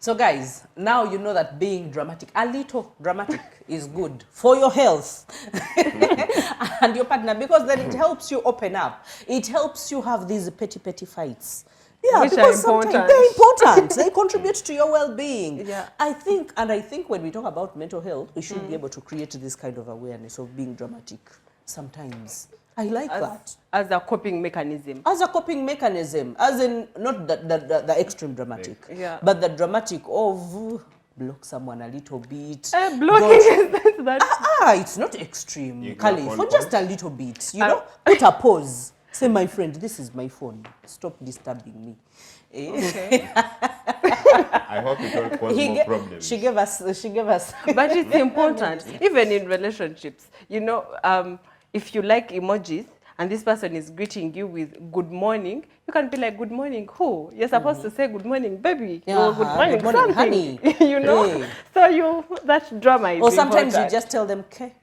So guys, now you know that being dramatic, a little dramatic is good for your health and your partner, because then it helps you open up. It helps you have these petty fights. Yeah, which because are sometimes important. they're important. They contribute to your well-being. Yeah. I think when we talk about mental health, we should be able to create this kind of awareness of being dramatic sometimes. I like that. As a coping mechanism. As a coping mechanism, as in not the extreme dramatic, but the dramatic of block someone a little bit. Blocking is that. It's not extreme, Kali, for just a little bit. You know, put a pause. Say, my friend, this is my phone. Stop disturbing me. Okay. I hope it will cause more problems. She gave us. But it's important, even in relationships. You know, if you like emojis and this person is greeting you with good morning, you can be like, good morning, who? You're supposed to say good morning, baby. Or good morning, something. Honey. You know? So that drama is or sometimes important. you just tell them, okay.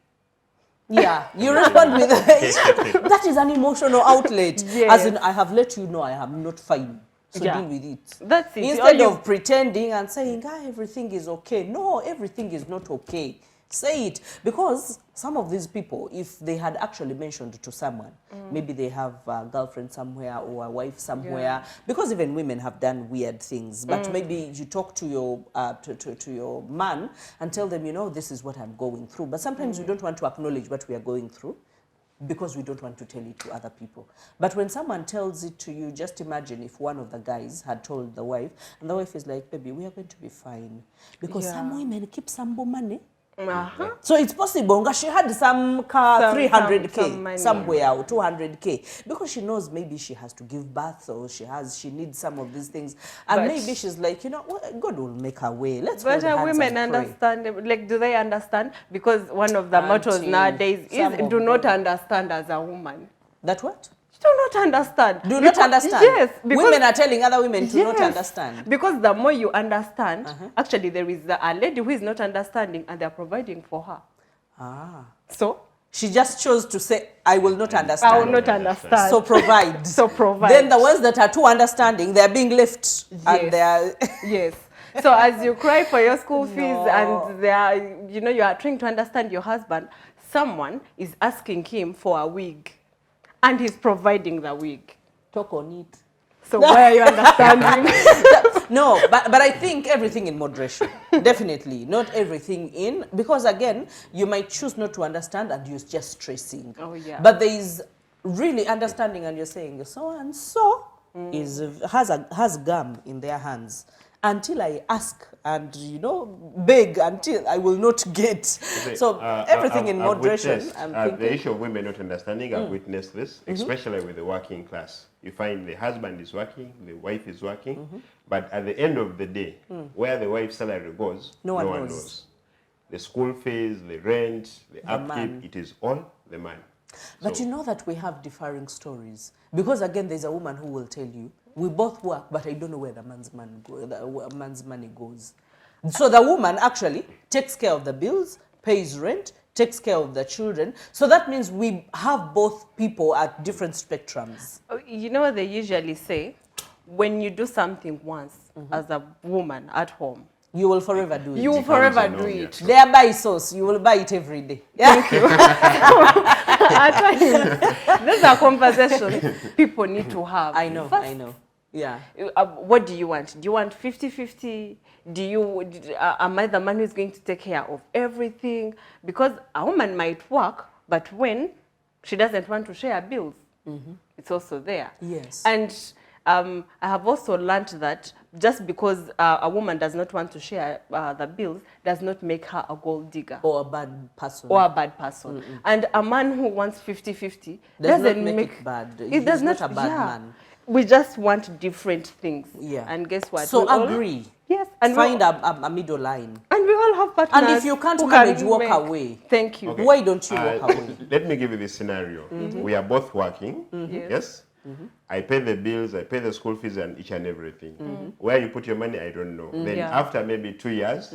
Yeah, you respond with that is an emotional outlet. Yes. As in, I have let you know I am not fine. So deal with it. That's it. Instead of pretending and saying, everything is okay. No, everything is not okay. Say it. Because some of these people, if they had actually mentioned to someone, maybe they have a girlfriend somewhere or a wife somewhere, because even women have done weird things, but maybe you talk to your to your man and tell them, you know, this is what I'm going through. But sometimes we don't want to acknowledge what we are going through, because we don't want to tell it to other people. But when someone tells it to you, just imagine if one of the guys had told the wife, and the wife is like, baby, we are going to be fine. Because some women keep some money. So it's possible she had some car, 300K somewhere, or 200K, because she knows maybe she has to give birth, or she needs some of these things, and but maybe she's like, you know, God will make her way. Let's hold hands women and pray. Understand? Like, do they understand? Because one of the mottos nowadays is do not understand as a woman. That what? Do not understand. Do not understand? Yes. Women are telling other women to not understand. Because the more you understand, actually there is a lady who is not understanding and they're providing for her. So? She just chose to say, I will not understand. I will not understand. So provide. So provide. Then the ones that are too understanding, they're being left. And they are... Yes. So as you cry for your school fees and they are, you know, you are trying to understand your husband, someone is asking him for a wig. And he's providing the wig. Talk on it. So why are you understanding? No, but I think everything in moderation. Definitely. Not everything in. Because again, you might choose not to understand and you're just stressing. Oh, yeah. But there is really understanding and you're saying, so and so has gum in their hands. Until I ask and, you know, beg until I will not get. So everything in moderation. The issue of women not understanding, I've witnessed this, especially with the working class. You find the husband is working, the wife is working, but at the end of the day, where the wife's salary goes, no one knows. The school fees, the rent, the upkeep, it is all the man. But you know that we have differing stories. Because again, there's a woman who will tell you, we both work, but I don't know where the man's money goes. So the woman actually takes care of the bills, pays rent, takes care of the children. So that means we have both people at different spectrums. You know what they usually say? When you do something once as a woman at home, you will forever do it. You will forever do it. Thereby sauce, you will buy it every day. Thank you. At times, these are conversations people need to have. I know, first, I know. Yeah. What do you want? Do you want 50-50? Am I the man who's going to take care of everything? Because a woman might work, but when she doesn't want to share bills, it's also there. Yes. And I have also learned that just because a woman does not want to share the bills does not make her a gold digger. Or a bad person. Or a bad person. And a man who wants 50-50 doesn't make it bad. It does not a bad man. We just want different things. Yeah. And guess what? So agree. Yes. And find a middle line. And we all have partners. And if you can't manage, walk away. Thank you. Okay. Why don't you walk away? Let me give you this scenario. We are both working. Yes? I pay the bills, I pay the school fees and each and everything. Where you put your money, I don't know. Then after maybe 2 years,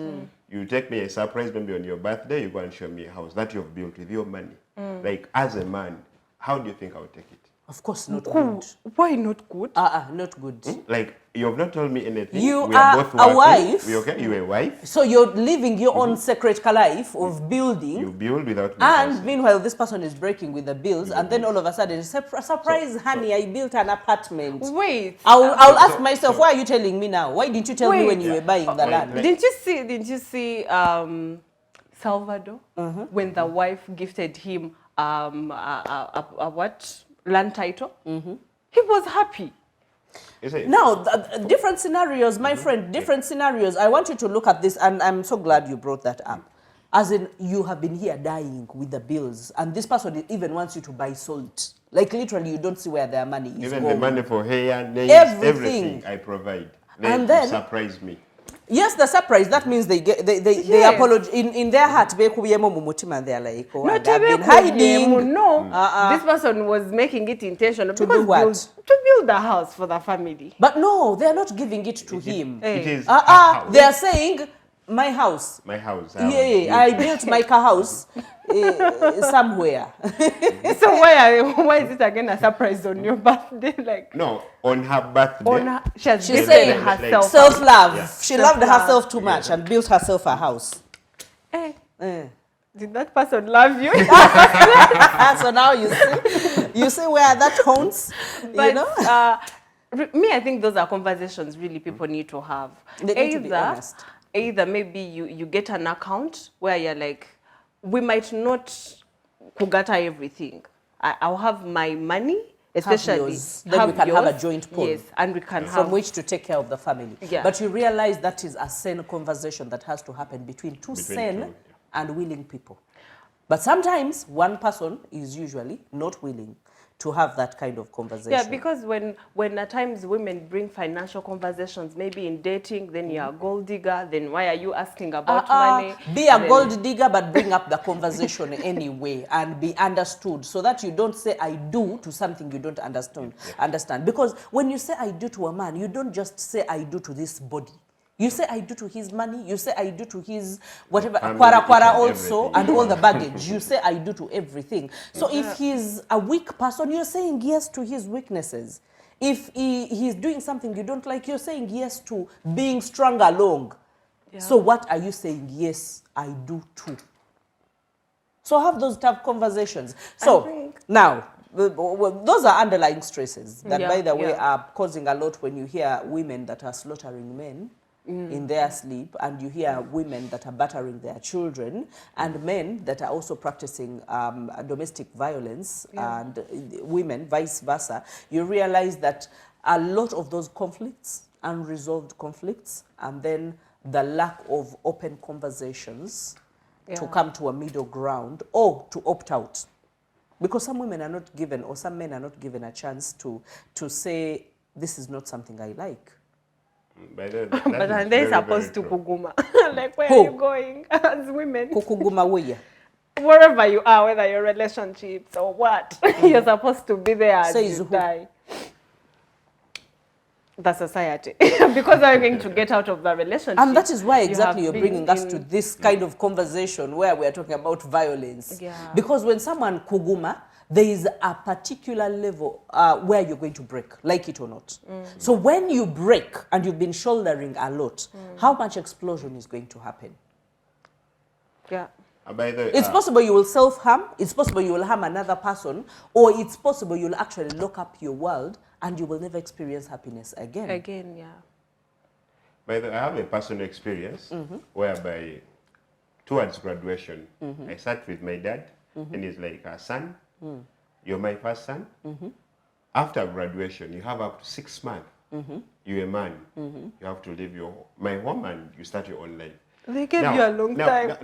you take me a surprise, maybe on your birthday, you go and show me a house that you've built with your money. Like, as a man, how do you think I would take it? Of course not good. Why not good? Not good. Like, You have not told me anything. You we are both a working. wife. We okay? You're a wife. So you're living your own secret life of building. You build without me. And meanwhile, this person is breaking with the bills, and then all of a sudden, surprise, honey, I built an apartment. Wait. I'll ask myself, why are you telling me now? Why didn't you tell me when you were buying the land? Didn't you see Salvador when the wife gifted him a what land title? He was happy. Now, different scenarios, my friend, different scenarios. I want you to look at this, and I'm so glad you brought that up. As in, you have been here dying with the bills, and this person even wants you to buy salt. Like, literally, you don't see where their money is Even going. the money for hair, nails, everything I provide. And then surprise me. Yes, the surprise. That means they apologize in their heart. They're like, oh, Not I've been hiding. No, this person was making it intentional To do what? To build a house for the family. But no, they're not giving it to him. It is They are saying, my house. my house. Yeah, I built my house somewhere. So why is it again a surprise on your birthday? Like No, on her birthday. She's saying saying herself. Self-love. Yeah. She loved herself too much and built herself a house. Did that person love you? So now you see where that haunts. But, you know? Me, I think those are conversations really people need to have. They need to be honest. Either maybe you get an account where you're like, we might not kugata everything. I'll have my money, especially. Then we can have a joint pool. Yes, and we can from which to take care of the family. Yeah. But you realize that is a sane conversation that has to happen between two sane and willing people. But sometimes one person is usually not willing to have that kind of conversation. Yeah, because when at times women bring financial conversations, maybe in dating, then you're a gold digger, then why are you asking about money? Be a gold digger, but bring up the conversation anyway and be understood so that you don't say I do to something you don't understand. Because when you say I do to a man, you don't just say I do to this body. You say I do to his money, you say I do to his whatever, kwara also, and all the baggage. You say I do to everything. So if he's a weak person, you're saying yes to his weaknesses. If he's doing something you don't like, you're saying yes to being strong along. Yeah. So what are you saying? Yes, I do too. So have those tough conversations. So now, those are underlying stresses that, by the way, are causing a lot when you hear women that are slaughtering men in their sleep, and you hear women that are battering their children, and men that are also practicing domestic violence, and women vice versa. You realize that a lot of those conflicts, unresolved conflicts, and then the lack of open conversations to come to a middle ground or to opt out. Because some women are not given, or some men are not given a chance to say, this is not something I like. But they're supposed to kuguma. Like, where are you going as women? Kukuguma where? Wherever you are, whether your relationships or what, you're supposed to be there as you die. The society. Because I'm going to get out of the relationship. And that is why exactly you're bringing us to this kind of conversation where we're talking about violence. Yeah. Because when someone kuguma, there is a particular level where you're going to break, like it or not. So when you break and you've been shouldering a lot, how much explosion is going to happen? Yeah. It's possible you will self-harm, it's possible you will harm another person, or it's possible you'll actually lock up your world and you will never experience happiness again. Again, yeah. By the way, I have a personal experience whereby towards graduation, I sat with my dad and he's like, son, you're my first son. After graduation, you have up to 6 months. You're a man. You have to leave my home and you start your own life. They gave you a long time.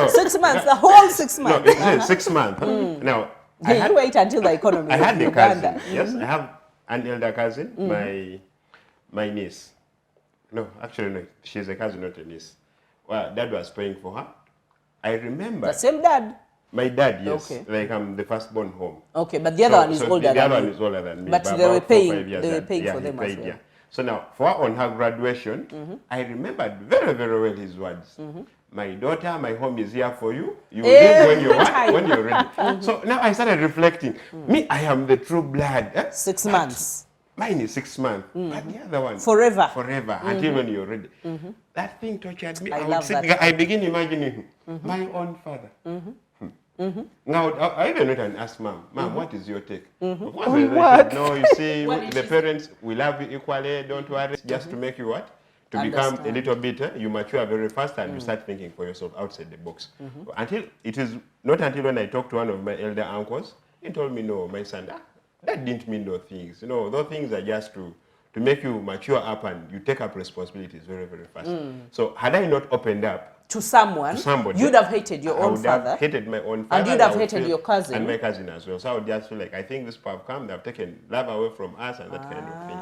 6 months, the whole 6 months. No, it's 6 months. Now, you wait until the economy. I had a cousin. Yes, I have an elder cousin, my niece. No, actually, no, she's a cousin, not a niece. Well, dad was paying for her. I remember. The same dad? My dad, yes. Okay. Like I'm the firstborn home. Okay, but the other one is older than you. The other one is older than me. But they were paying for them as well. Yeah. So now, for on her graduation, I remembered very, very well his words. My daughter, my home is here for you. You will leave when you're ready. So now I started reflecting. Me, I am the true blood. 6 months. mine is 6 months, but the other one Forever. until when you're ready. That thing tortured me. I would love sit that. there, I begin imagining my own father. Now, I even went and asked Mom, what is your take? Of course, they said, no, you see, the parents, we love you equally, don't worry, just to make you what? To become a little bit, you mature very fast and you start thinking for yourself outside the box. Not until when I talked to one of my elder uncles, he told me, no, my son, that didn't mean those things. You know, those things are just to make you mature up and you take up responsibilities very, very fast. So had I not opened up to somebody, you'd have hated your own father. I would have hated my own father. And you'd have hated your cousin. And my cousin as well. So I would just feel like, I think this people have come, they have taken love away from us and that kind of thing.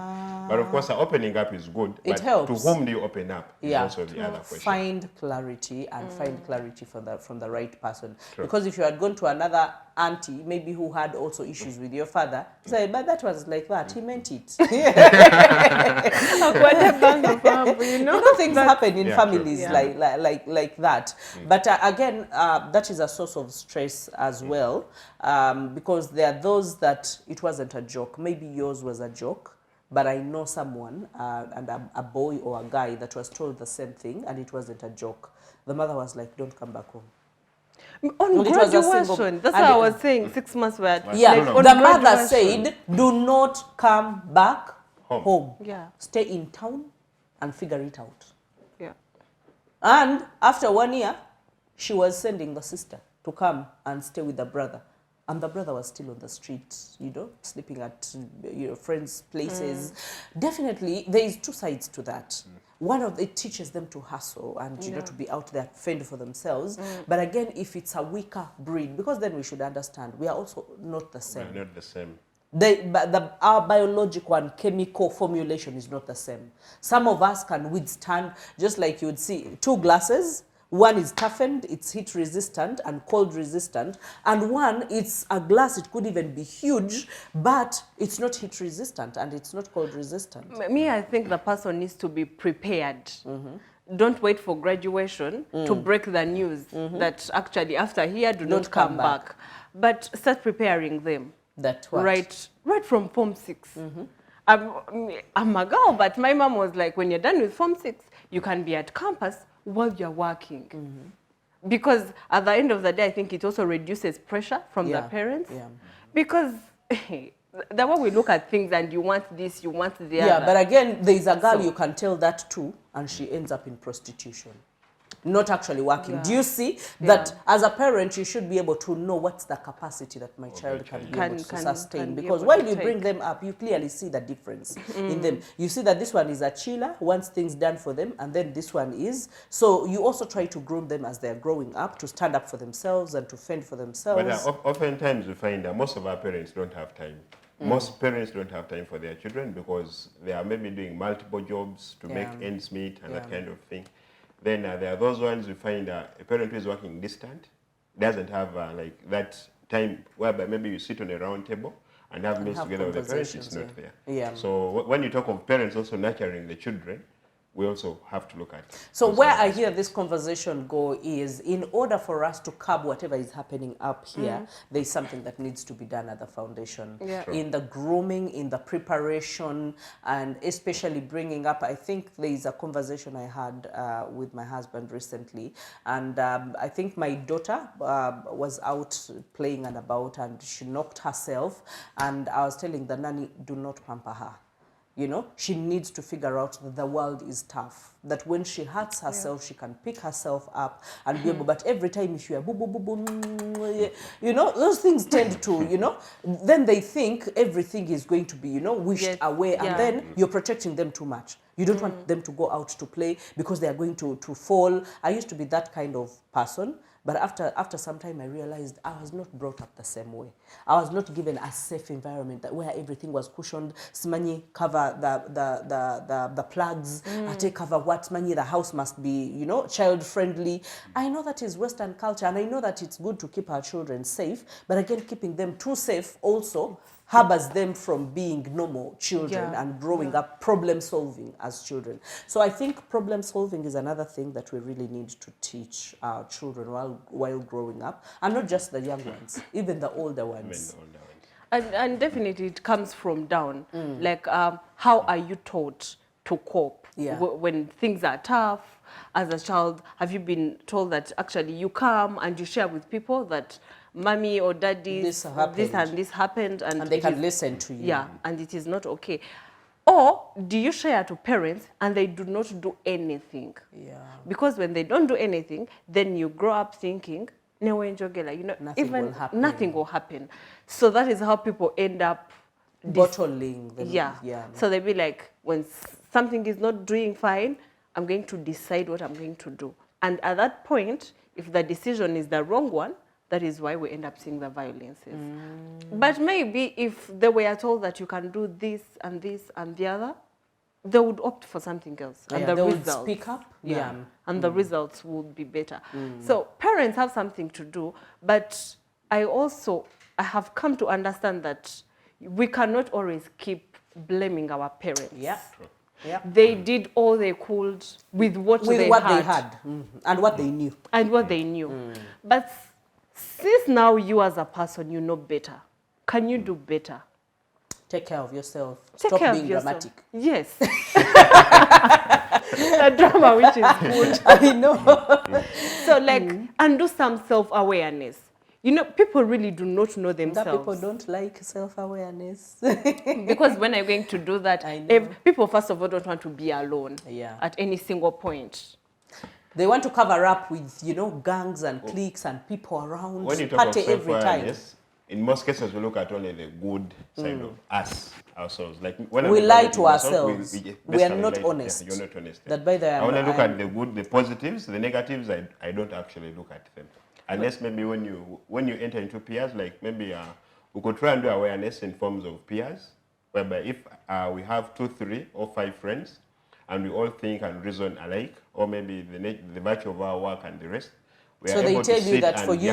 But of course, opening up is good. It but helps. To whom do you open up is also the other question. Find clarity and find clarity from the right person. True. Because if you had gone to another auntie, maybe who had also issues with your father, say, but that was like that, he meant it. You know, things happen in families like that. But again, that is a source of stress as well, because there are those that it wasn't a joke. Maybe yours was a joke, but I know someone, and a boy or a guy that was told the same thing, and it wasn't a joke. The mother was like, don't come back home. On graduation, that's what I was saying, 6 months were... the mother said, do not come back home. Yeah. Stay in town and figure it out. Yeah. And after 1 year, she was sending the sister to come and stay with the brother. And the brother was still on the street, you know, sleeping at friends' places. Definitely, there is two sides to that. One of it teaches them to hustle and you know, to be out there, fend for themselves. But again, if it's a weaker breed, because then we should understand we are also not the same. We're not the same. Our biological and chemical formulation is not the same. Some of us can withstand, just like you would see, 2 glasses. One is toughened, it's heat resistant and cold resistant, and one, it's a glass, it could even be huge, but it's not heat resistant and it's not cold resistant. Me, I think the person needs to be prepared. Don't wait for graduation to break the news that actually after here, do not come back. But start preparing them. That what? Right from Form 6. I'm a girl, but my mom was like, when you're done with Form 6, you can be at campus while you're working. Because at the end of the day, I think it also reduces pressure from the parents. Because the way we look at things and you want this, you want the other. But again, there is a girl you can tell that to, and she ends up in prostitution. Not actually working. Do you see that as a parent, you should be able to know what's the capacity that my child can be able to sustain? Because while you bring them up, you clearly see the difference in them. You see that this one is a chiller, wants things done for them, and then this one is. So you also try to groom them as they're growing up to stand up for themselves and to fend for themselves. But oftentimes we find that most of our parents don't have time. Most parents don't have time for their children because they are maybe doing multiple jobs to make ends meet and that kind of thing. Then there are those ones we find a parent who is working distant, doesn't have like that time whereby maybe you sit on a round table and have meals together with the parents, it's not there. So when you talk of parents also nurturing the children, we also have to look at. So where I hear this conversation go is, in order for us to curb whatever is happening up here, there's something that needs to be done at the foundation. In the grooming, in the preparation, and especially bringing up, I think there is a conversation I had with my husband recently, and I think my daughter was out playing and about, and she knocked herself, and I was telling the nanny, do not pamper her. You know, she needs to figure out that the world is tough, that when she hurts herself, she can pick herself up and be able, but every time if you are boo, boo, boo, boo, you know, those things tend to, you know, then they think everything is going to be, you know, wished away, and then you're protecting them too much. You don't want them to go out to play because they are going to fall. I used to be that kind of person. But after some time, I realized I was not brought up the same way. I was not given a safe environment where everything was cushioned. Smanyi cover the plugs. Ate cover what smanyi, the house must be, you know, child friendly. I know that is Western culture, and I know that it's good to keep our children safe. But again, keeping them too safe also harbors them from being normal children and growing up problem solving as children. So I think problem solving is another thing that we really need to teach our children while growing up, and not just the young ones, even the older ones. And definitely it comes from down. Like, how are you taught to cope when things are tough? As a child, have you been told that actually you come and you share with people that mommy or daddy, this and this happened, and they can listen to you? Yeah, and it is not okay. Or do you share to parents and they do not do anything? Yeah. Because when they don't do anything, then you grow up thinking, no, nothing will happen. So that is how people end up bottling them. Yeah. So they be like, when something is not doing fine, I'm going to decide what I'm going to do. And at that point, if the decision is the wrong one, that is why we end up seeing the violences. But maybe if they were told that you can do this and the other, they would opt for something else. And the results would speak up. And the results would be better. So parents have something to do, but I have come to understand that we cannot always keep blaming our parents. Yeah. They did all they could with what they had. And what they knew. But since now you as a person, you know better, can you do better? Take care of yourself. Stop being dramatic. Yes. The drama, which is good. I know. So and do some self-awareness. You know, people really do not know themselves. That people don't like self-awareness. Because when I'm going to do that, people first of all don't want to be alone at any single point. They want to cover up with, gangs and cliques and people around. When you talk of self-awareness, in most cases we look at only the good side of ourselves. Like when we lie to ourselves. We are not honest. You're not honest. That by the I want to look at the good, the positives, the negatives. I don't actually look at them. Unless maybe when you enter into peers, like maybe we could try and do awareness in forms of peers, whereby if we have 2, 3, or 5 friends, and we all think and reason alike, or maybe the virtue of our work and the rest, we are able to sit. So they tell you that for you,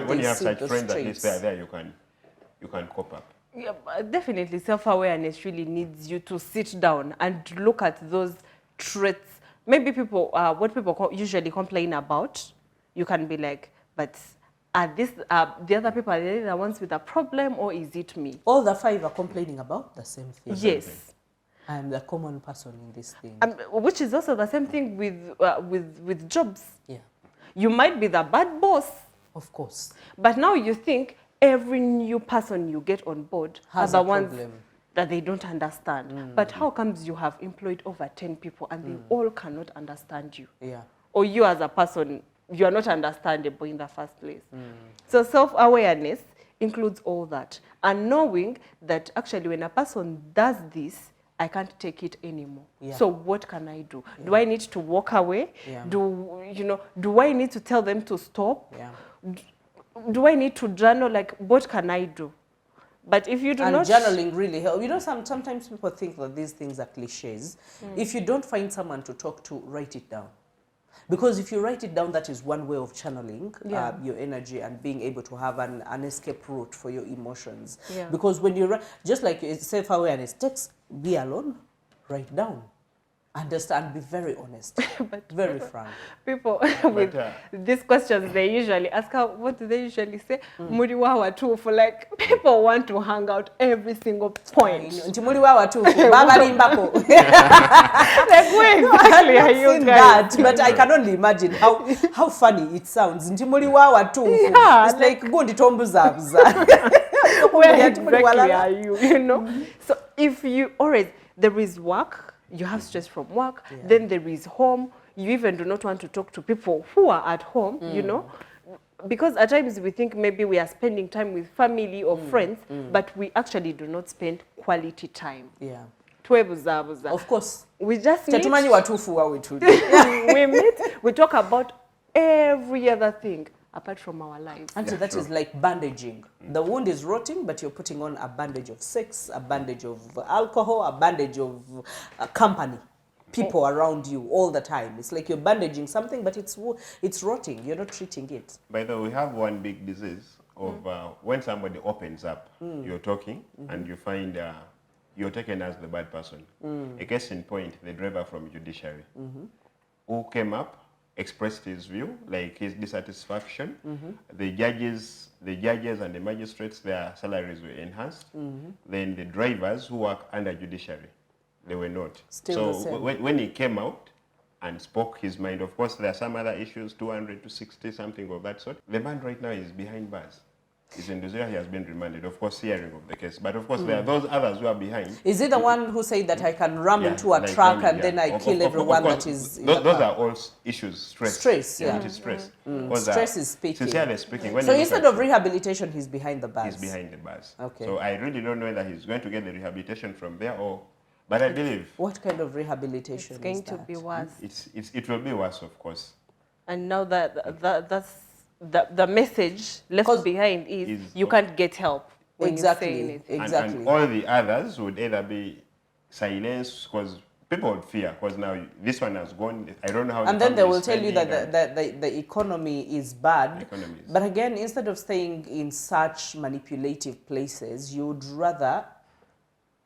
when you have such friends, at least there you can cope up. Yeah, definitely self-awareness really needs you to sit down and look at those traits. Maybe what people usually complain about, you can be like, but are the other people, are they the ones with a problem, or is it me? All the 5 are complaining about the same thing. Yes. I'm the common person in this thing. Which is also the same thing with jobs. Yeah. You might be the bad boss. Of course. But now you think every new person you get on board has are the ones that they don't understand. But how comes you have employed over 10 people and they all cannot understand you? Yeah. Or you as a person, you are not understandable in the first place. So self-awareness includes all that. And knowing that actually when a person does this, I can't take it anymore. Yeah. So what can I do? Yeah. Do I need to walk away? Yeah. Do I need to tell them to stop? Yeah. Do I need to journal? Like, what can I do? But if you do not... And journaling really helps. Sometimes people think that these things are cliches. If you don't find someone to talk to, write it down. Because if you write it down, that is one way of channeling your energy and being able to have an escape route for your emotions. Yeah. Because when you write, just like self-awareness, be alone, write down. Understand, be very honest, but very frank. People with these questions, they usually ask, what do they usually say? Muri wawa tu, for like, people want to hang out every single point. Muri wawa tu, baba limbako. Like, where exactly are you guys? But I can only imagine how funny it sounds. Muri wawa tu. Yeah, it's like gundi tombuza. Where exactly are you? So if you there is work. You have stress from work, then there is home. You even do not want to talk to people who are at home, because at times we think maybe we are spending time with family or friends, but we actually do not spend quality time. Yeah. Of course. We just meet. We meet, we talk about every other thing apart from our lives. And so that is like bandaging. The wound is rotting, but you're putting on a bandage of sex, a bandage of alcohol, a bandage of company, people around you all the time. It's like you're bandaging something, but it's rotting. You're not treating it. By the way, we have one big disease of when somebody opens up, you're talking, and you find you're taken as the bad person. A case in point, the driver from judiciary, who came up expressed his view, like his dissatisfaction. The judges and the magistrates, their salaries were enhanced. Then the drivers who work under judiciary, they were not. Still so the same. when he came out and spoke his mind, of course, there are some other issues, 200 to 60, something of that sort. The man right now is behind bars. He's in Nigeria, he has been remanded, of course, hearing of the case. But of course, there are those others who are behind. Is it the one who said that I can ram into a like truck ramming, and then I kill Of everyone course, that is in those the car? are all issues, stress. Stress, yeah. It is stress. Stress is speaking. Sincerely speaking. When So you look instead at of rehabilitation, he's behind the bars. he's behind the bars. Okay. So I really don't know whether he's going to get the rehabilitation from there or, but I believe What kind of rehabilitation It's going is to that? be worse. it will be worse, of course. And now that's the message left behind is you can't get help when you say anything. Exactly. And all the others would either be silenced because people would fear because now this one has gone. I don't know how. And then they will tell you that the economy is bad. The economy is But again, instead of staying in such manipulative places, you would rather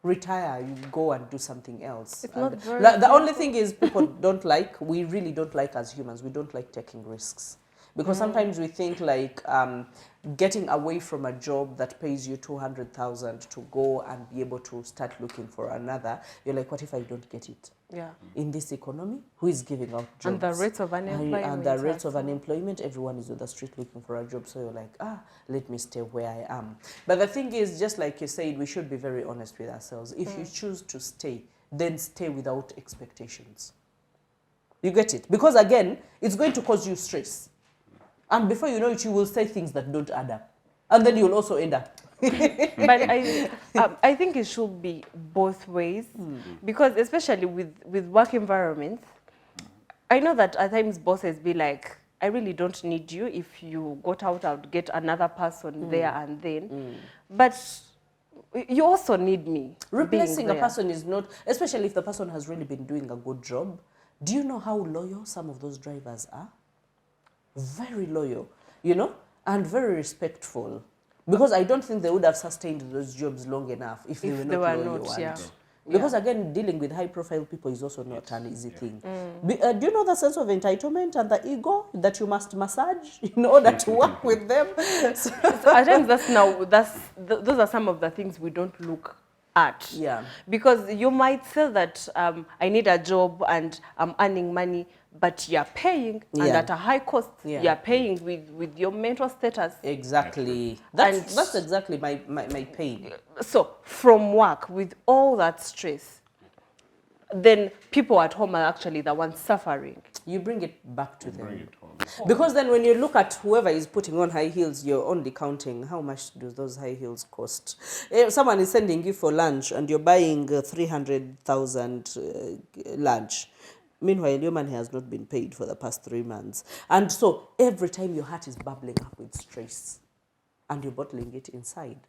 retire, you go and do something else. It's not And very the only thing is people don't like, we really don't like as humans, we don't like taking risks. Because sometimes we think like getting away from a job that pays you 200,000 to go and be able to start looking for another, you're like, what if I don't get it? Yeah. In this economy, who is giving out jobs? And the rates of unemployment. And the rates of unemployment, everyone is on the street looking for a job. So you're like, let me stay where I am. But the thing is, just like you said, we should be very honest with ourselves. If you choose to stay, then stay without expectations. You get it? Because again, it's going to cause you stress. And before you know it, you will say things that don't add up. And then you'll also end up. But I think it should be both ways, because especially with work environments, I know that at times bosses be like, I really don't need you. If you got out, I would get another person there and then. But you also need me. Replacing a being there. person is not, especially if the person has really been doing a good job. Do you know how loyal some of those drivers are? Very loyal, you know, and very respectful. Because I don't think they would have sustained those jobs long enough if they were not loyal. Yeah. Because again, dealing with high-profile people is also not an easy thing. Do you know the sense of entitlement and the ego that you must massage in order to work with them? So at times those are some of the things we don't look at. Yeah. Because you might say that I need a job and I'm earning money, but you're paying, and at a high cost, you're paying with your mental status. Exactly. That's exactly my pain. So from work, with all that stress, then people at home are actually the ones suffering. You bring it back to them. Bring it home. Because then when you look at whoever is putting on high heels, you're only counting how much do those high heels cost. If someone is sending you for lunch and you're buying 300,000 lunch, meanwhile, your money has not been paid for the past 3 months. And so every time your heart is bubbling up with stress and you're bottling it inside.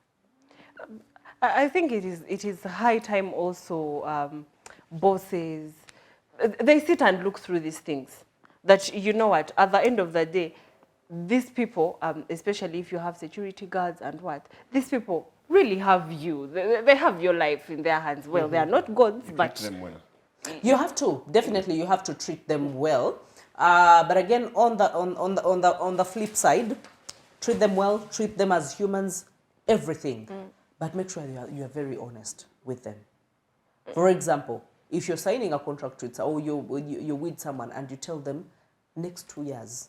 I think it is high time also bosses, they sit and look through these things. That, you know what, at the end of the day, these people, especially if you have security guards and these people really have you. They have your life in their hands. Well, they are not gods, but... Treat them well. You have to, definitely you have to treat them well. But again, on the flip side, treat them well, treat them as humans, everything. But make sure you are very honest with them. For example, if you're signing a contract with, or you're with someone and you tell them, next 2 years,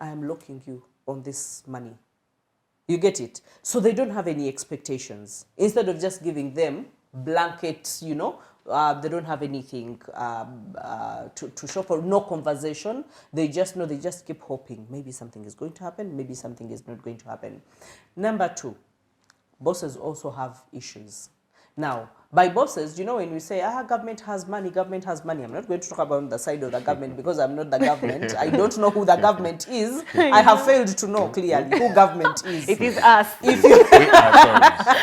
I am locking you on this money. You get it? So they don't have any expectations. Instead of just giving them blanket, you know, they don't have anything to show for, no conversation. They just know, they just keep hoping. Maybe something is going to happen, maybe something is not going to happen. Number 2, bosses also have issues. Now, by bosses, you know, when we say, government has money, I'm not going to talk about the side of the government because I'm not the government. I don't know who the government is. I have failed to know clearly who government is. It is us. If you We are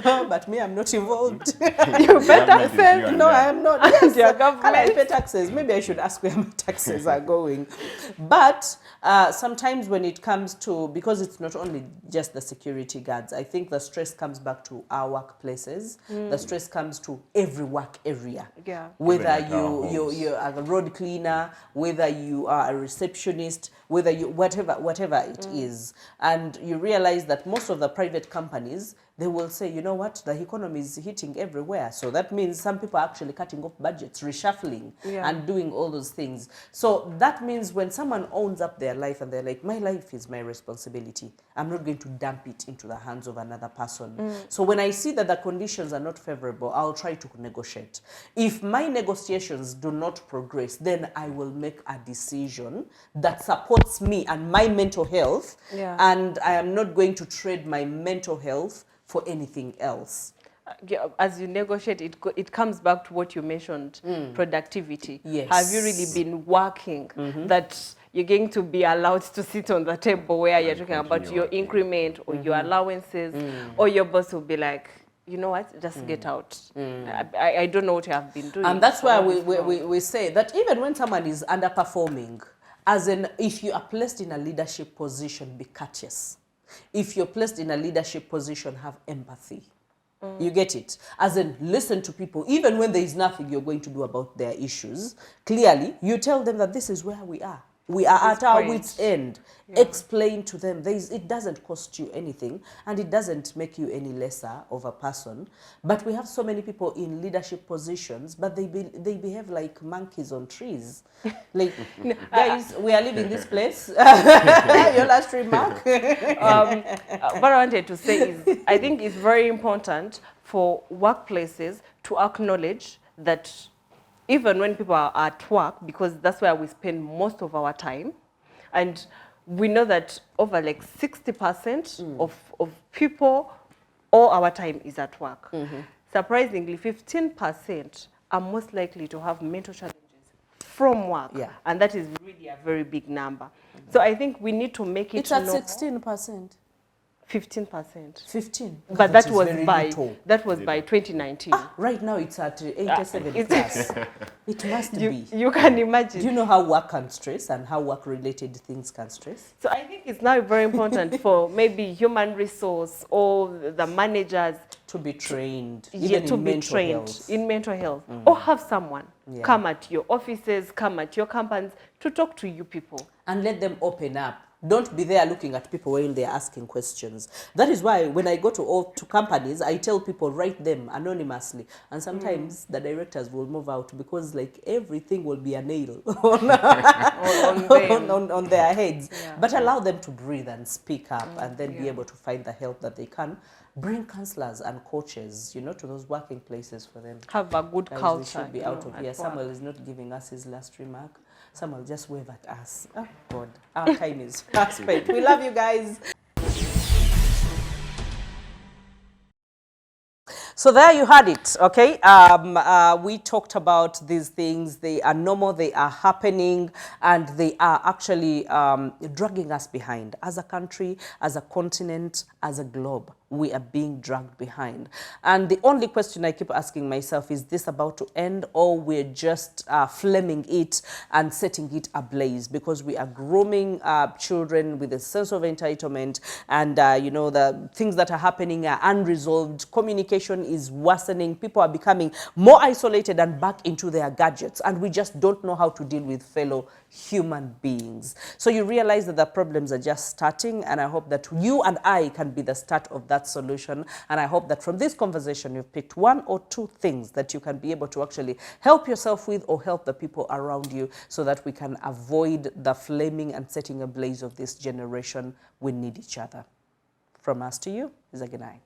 sorry. but me, I'm not involved. You better say No, I am not. Yes, your and I government. pay taxes. Maybe I should ask where my taxes are going. But sometimes when it comes to, because it's not only just the security guards, I think the stress comes back to our workplaces. The stress comes to every work area. Yeah. Whether Even at our you're a road cleaner, whether you are a receptionist, whether you whatever it is, and you realize that most of the private companies, they will say, you know what, the economy is hitting everywhere. So that means some people are actually cutting off budgets, reshuffling, and doing all those things. So that means when someone owns up their life and they're like, my life is my responsibility, I'm not going to dump it into the hands of another person. So when I see that the conditions are not favorable, I'll try to negotiate. If my negotiations do not progress, then I will make a decision that supports me and my mental health, and I am not going to trade my mental health for anything else. As you negotiate, it comes back to what you mentioned, productivity. Yes. Have you really been working that you're going to be allowed to sit on the table where you're talking about your increment or your allowances, or your boss will be like, you know what, just get out. I don't know what you have been doing. And that's why we say that even when someone is underperforming, as in if you are placed in a leadership position, be courteous. If you're placed in a leadership position, have empathy. You get it? As in, listen to people. Even when there is nothing you're going to do about their issues, clearly, you tell them that this is where we are. We are at our wits' end. Explain to them. It doesn't cost you anything, and it doesn't make you any lesser of a person. But we have so many people in leadership positions, but they behave like monkeys on trees. Like, guys, we are leaving this place. Your last remark. What I wanted to say is, I think it's very important for workplaces to acknowledge that even when people are at work, because that's where we spend most of our time, and we know that over like 60% of people, all our time is at work. Surprisingly, 15% are most likely to have mental challenges from work, and that is really a very big number. So I think we need to make it. It's at 16%. 15%. 15. But that was by 2019. Right now it's at 87 plus. It must be. You can imagine. Do you know how work can stress and how work-related things can stress? So I think it's now very important for maybe human resource or the managers to be trained, in mental health, or have someone come at your offices, come at your companies to talk to you people. And let them open up. Don't be there looking at people while they're asking questions. That is why when I go to companies, I tell people, write them anonymously. And sometimes the directors will move out because like everything will be a nail on their heads. But allow them to breathe and speak up and then be able to find the help that they can. Bring counselors and coaches, to those working places for them. Have a good culture. We should be out of here. Samuel is not giving us his last remark. Samuel, just wave at us. Oh, God. Our time is fast spent. We love you guys. So there you had it, okay? We talked about these things. They are normal, they are happening, and they are actually dragging us behind. As a country, as a continent, as a globe, we are being dragged behind. And the only question I keep asking myself, is this about to end, or we're just flaming it and setting it ablaze? Because we are grooming children with a sense of entitlement, and the things that are happening are unresolved. Communication is worsening. People are becoming more isolated and back into their gadgets, and we just don't know how to deal with fellow human beings. So you realize that the problems are just starting, and I hope that you and I can be the start of that solution. And I hope that from this conversation you've picked one or two things that you can be able to actually help yourself with, or help the people around you, so that we can avoid the flaming and setting ablaze of this generation. We need each other. From us to you is a good night.